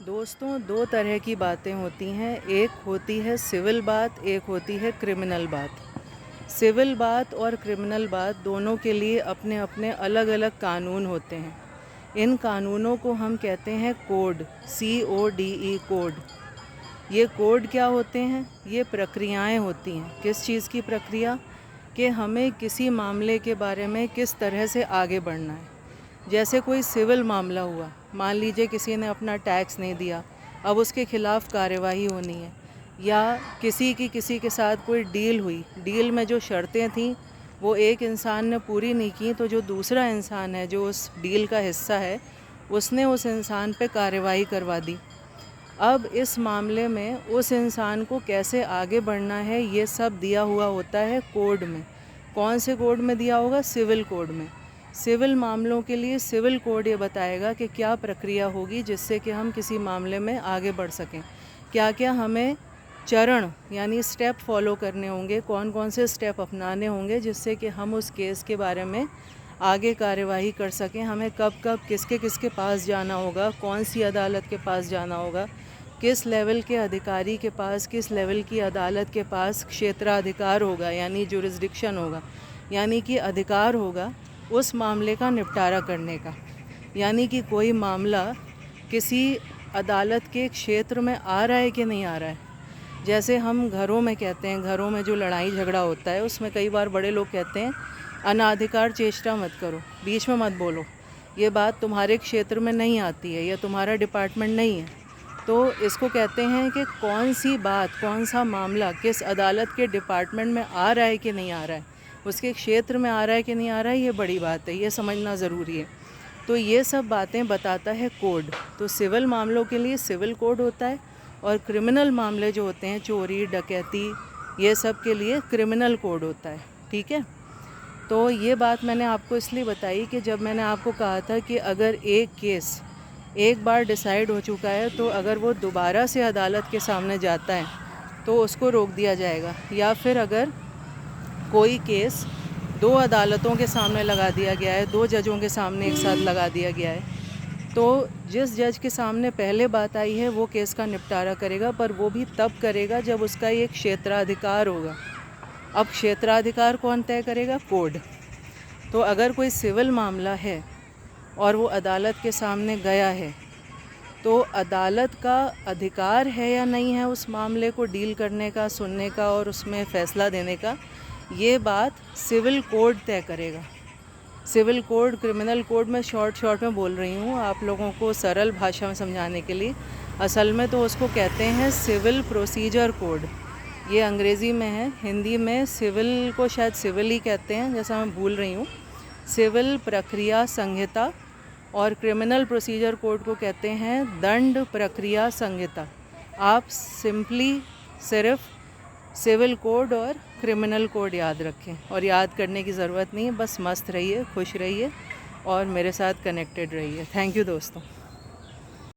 दोस्तों, दो तरह की बातें होती हैं। एक होती है सिविल बात, एक होती है क्रिमिनल बात। सिविल बात और क्रिमिनल बात दोनों के लिए अपने अपने अलग अलग कानून होते हैं। इन कानूनों को हम कहते हैं कोड, CODE कोड। ये कोड क्या होते हैं? ये प्रक्रियाएं होती हैं। किस चीज़ की प्रक्रिया? कि हमें किसी मामले के बारे में किस तरह से आगे बढ़ना है। जैसे कोई सिविल मामला हुआ, मान लीजिए किसी ने अपना टैक्स नहीं दिया, अब उसके खिलाफ़ कार्यवाही होनी है। या किसी के साथ कोई डील हुई, डील में जो शर्तें थीं वो एक इंसान ने पूरी नहीं की, तो जो दूसरा इंसान है जो उस डील का हिस्सा है, उसने उस इंसान पे कार्यवाही करवा दी। अब इस मामले में उस इंसान को कैसे आगे बढ़ना है, ये सब दिया हुआ होता है कोड में। कौन से कोड में दिया होगा? सिविल कोड में। सिविल मामलों के लिए सिविल कोड ये बताएगा कि क्या प्रक्रिया होगी जिससे कि हम किसी मामले में आगे बढ़ सकें। क्या क्या हमें चरण यानी स्टेप फॉलो करने होंगे, कौन कौन से स्टेप अपनाने होंगे जिससे कि हम उस केस के बारे में आगे कार्यवाही कर सकें। हमें कब कब किसके पास जाना होगा, कौन सी अदालत के पास जाना होगा, किस लेवल के अधिकारी के पास, किस लेवल की अदालत के पास क्षेत्राधिकार होगा यानी जुरिस्डिक्शन होगा, यानी कि अधिकार होगा उस मामले का निपटारा करने का। यानी कि कोई मामला किसी अदालत के क्षेत्र में आ रहा है कि नहीं आ रहा है। जैसे हम घरों में कहते हैं, घरों में जो लड़ाई झगड़ा होता है उसमें कई बार बड़े लोग कहते हैं अनाधिकार चेष्टा मत करो, बीच में मत बोलो, ये बात तुम्हारे क्षेत्र में नहीं आती है या तुम्हारा डिपार्टमेंट नहीं है। तो इसको कहते हैं कि कौन सी बात, कौन सा मामला किस अदालत के डिपार्टमेंट में आ रहा है कि नहीं आ रहा है, उसके क्षेत्र में आ रहा है कि नहीं आ रहा है, ये बड़ी बात है, ये समझना ज़रूरी है। तो ये सब बातें बताता है कोड। तो सिविल मामलों के लिए सिविल कोड होता है और क्रिमिनल मामले जो होते हैं, चोरी डकैती, ये सब के लिए क्रिमिनल कोड होता है। ठीक है। तो ये बात मैंने आपको इसलिए बताई कि जब मैंने आपको कहा था कि अगर एक केस एक बार डिसाइड हो चुका है तो अगर वो दोबारा से अदालत के सामने जाता है तो उसको रोक दिया जाएगा। या फिर अगर कोई केस दो अदालतों के सामने लगा दिया गया है, दो जजों के सामने एक साथ लगा दिया गया है, तो जिस जज के सामने पहले बात आई है वो केस का निपटारा करेगा, पर वो भी तब करेगा जब उसका एक क्षेत्राधिकार होगा। अब क्षेत्राधिकार कौन तय करेगा? कोड। तो अगर कोई सिविल मामला है और वो अदालत के सामने गया है तो अदालत का अधिकार है या नहीं है उस मामले को डील करने का, सुनने का और उसमें फ़ैसला देने का, ये बात सिविल कोड तय करेगा। सिविल कोड, क्रिमिनल कोड में शॉर्ट में बोल रही हूँ आप लोगों को सरल भाषा में समझाने के लिए। असल में तो उसको कहते हैं सिविल प्रोसीजर कोड। ये अंग्रेज़ी में है, हिंदी में सिविल को शायद सिविल ही कहते हैं, जैसा मैं भूल रही हूँ। सिविल प्रक्रिया संहिता और क्रिमिनल प्रोसीजर कोड को कहते हैं दंड प्रक्रिया संहिता। आप सिंपली सिर्फ सिविल कोड और क्रिमिनल कोड याद रखें, और याद करने की ज़रूरत नहीं है, बस मस्त रहिए, खुश रहिए और मेरे साथ कनेक्टेड रहिए। थैंक यू दोस्तों।